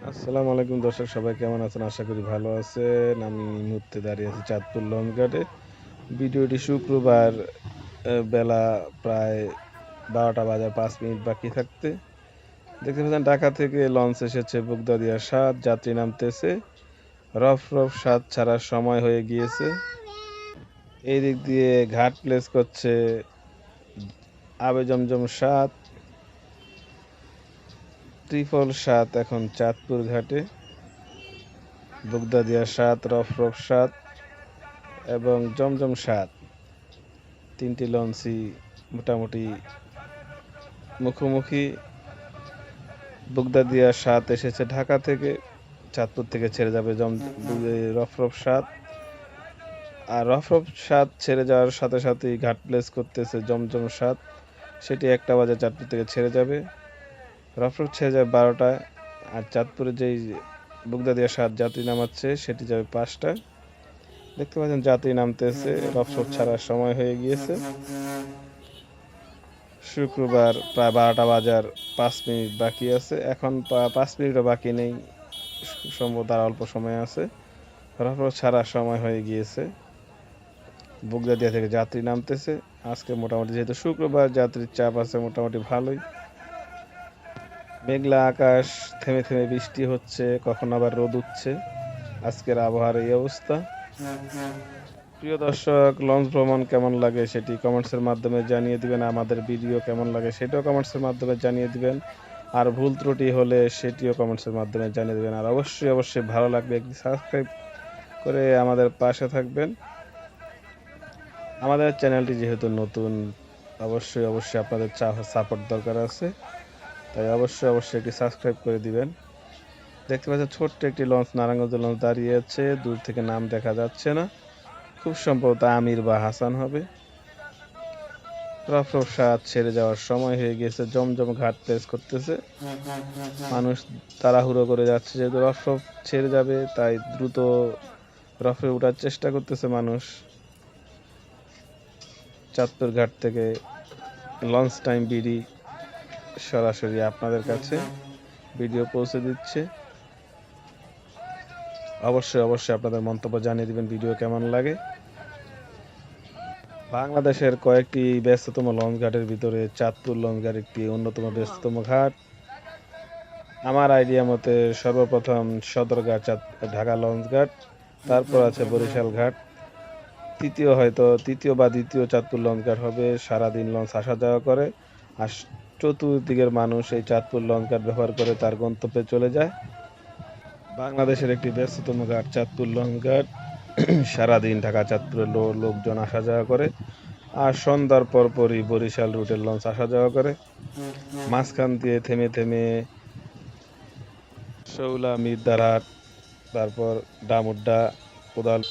আসসালামু আলাইকুম দর্শক, সবাই কেমন আছেন? আশা করি ভালো আছেন। আমি এই মুহূর্তে দাঁড়িয়ে আছি চাঁদপুর লঞ্চ ঘাটে। ভিডিওটি শুক্রবার বেলা প্রায় ১২টা বাজার ৫ মিনিট বাকি থাকতে দেখতে পাচ্ছেন ঢাকা থেকে লঞ্চ এসেছে বগদাদিয়া ৭, যাত্রী নামতেছে। রফরফ ৭ ছাড়ার সময় হয়ে গিয়েছে। এই দিক দিয়ে ঘাট প্লেস করছে আবে জমজম ৭, ৭77 এখন চাঁদপুর ঘাটে। বগদাদিয়া ৭, রফরফ ৭ এবং জমজম ৭, তিনটি লঞ্চই মোটামুটি মুখোমুখি। বগদাদিয়া ৭ এসেছে ঢাকা থেকে, চাঁদপুর থেকে ছেড়ে যাবে রফরফ ৭। আর রফরফ ৭ ছেড়ে যাওয়ার সাথে সাথেই ঘাট প্লেস করতেছে জমজম ৭, সেটি ১টা বাজে চাঁদপুর থেকে ছেড়ে যাবে। রফরফ ছেড়ে যাবে ১২টায়, আর চাঁদপুরে যেই বগদাদিয়া ৭ যাত্রী নামাচ্ছে সেটি যাবে ৫টায়। দেখতে পাচ্ছেন যাত্রী নামতেছে, রফরফ ছাড়ার সময় হয়ে গিয়েছে। শুক্রবার প্রায় ১২টা বাজার ৫ মিনিট বাকি আছে। এখন ৫ মিনিটও বাকি নেই, সম্ভবত আর অল্প সময় আছে। রফরফ ছাড়ার সময় হয়ে গিয়েছে। বগদাদিয়া থেকে যাত্রী নামতেছে। আজকে মোটামুটি যেহেতু শুক্রবার, যাত্রীর চাপ আছে মোটামুটি ভালোই। মেঘলা আকাশ, থেমে থেমে বৃষ্টি হচ্ছে, কখন আবার রোদ উঠছে। আজকের আবহাওয়ার এই অবস্থা। প্রিয় দর্শক, লঞ্চ ভ্রমণ কেমন লাগে সেটি কমেন্টসের মাধ্যমে জানিয়ে দিবেন। আমাদের ভিডিও কেমন লাগে সেটাও কমেন্টসের মাধ্যমে জানিয়ে দিবেন। আর ভুল ত্রুটি হলে সেটিও কমেন্টসের মাধ্যমে জানিয়ে দিবেন। আর অবশ্যই ভালো লাগবে একটি সাবস্ক্রাইব করে আমাদের পাশে থাকবেন। আমাদের চ্যানেলটি যেহেতু নতুন, অবশ্যই আপনাদের সাপোর্ট দরকার আছে, তাই অবশ্যই একটি সাবস্ক্রাইব করে দিবেন। দেখতে পাচ্ছেন ছোট্ট একটি লঞ্চ, নারায়ণগঞ্জ লঞ্চ দাঁড়িয়ে আছে, দূর থেকে নাম দেখা যাচ্ছে না, খুব সম্ভবত আমির বা হাসান হবে। রফরফ ৭ ছেড়ে যাওয়ার সময় হয়ে গেছে, জমজম ঘাট প্লেস করতেছে। মানুষ তাড়াহুড়ো করে যাচ্ছে, যেহেতু রফরফ ছেড়ে যাবে তাই দ্রুত রফে ওঠার চেষ্টা করতেছে মানুষ। চাঁদপুর ঘাট থেকে লঞ্চ টাইম বিডি সরাসরি আপনাদের কাছে ভিডিও পৌঁছে দিচ্ছে। অবশ্যই আপনাদের মন্তব্য জানিয়ে দিবেন ভিডিও কেমন লাগে। বাংলাদেশের কয়েকটি ব্যস্ততম লঞ্চ ঘাটের ভিতরে চাঁদপুর লঞ্চ ঘাট একটি অন্যতম ব্যস্ততম ঘাট। আমার আইডিয়া মতে সর্বপ্রথম সদরঘাট ঢাকা লঞ্চ ঘাট, তারপর আছে বরিশাল ঘাট, তৃতীয় বা দ্বিতীয় চাঁদপুর লঞ্চ ঘাট হবে। সারাদিন লঞ্চ আসা যাওয়া করে, আর চতুর্দিকের মানুষ এই চাঁদপুর লঞ্চ ঘাট ব্যবহার করে তার গন্তব্যে চলে যায়। বাংলাদেশের একটি ব্যস্ততম ঘাট চাঁদপুর লঞ্চ ঘাট। সারাদিন ঢাকা চাঁদপুরের লোকজন আসা যাওয়া করে, আর সন্ধ্যার পরপরই বরিশাল রুটের লঞ্চ আসা যাওয়া করে। মাঝখান দিয়ে থেমে থেমে শৌলা, মির্দারহাট, তারপর ডামুড্ডা, কোদাল,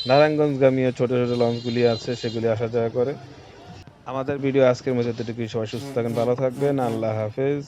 নারায়ণগঞ্জগামী ছোট ছোট লঞ্চগুলি আছে, সেগুলি আসা যাওয়া করে। আমাদের ভিডিও আজকের মধ্যে এতটুকুই। সবাই সুস্থ থাকেন, ভালো থাকবেন। আল্লাহ হাফেজ।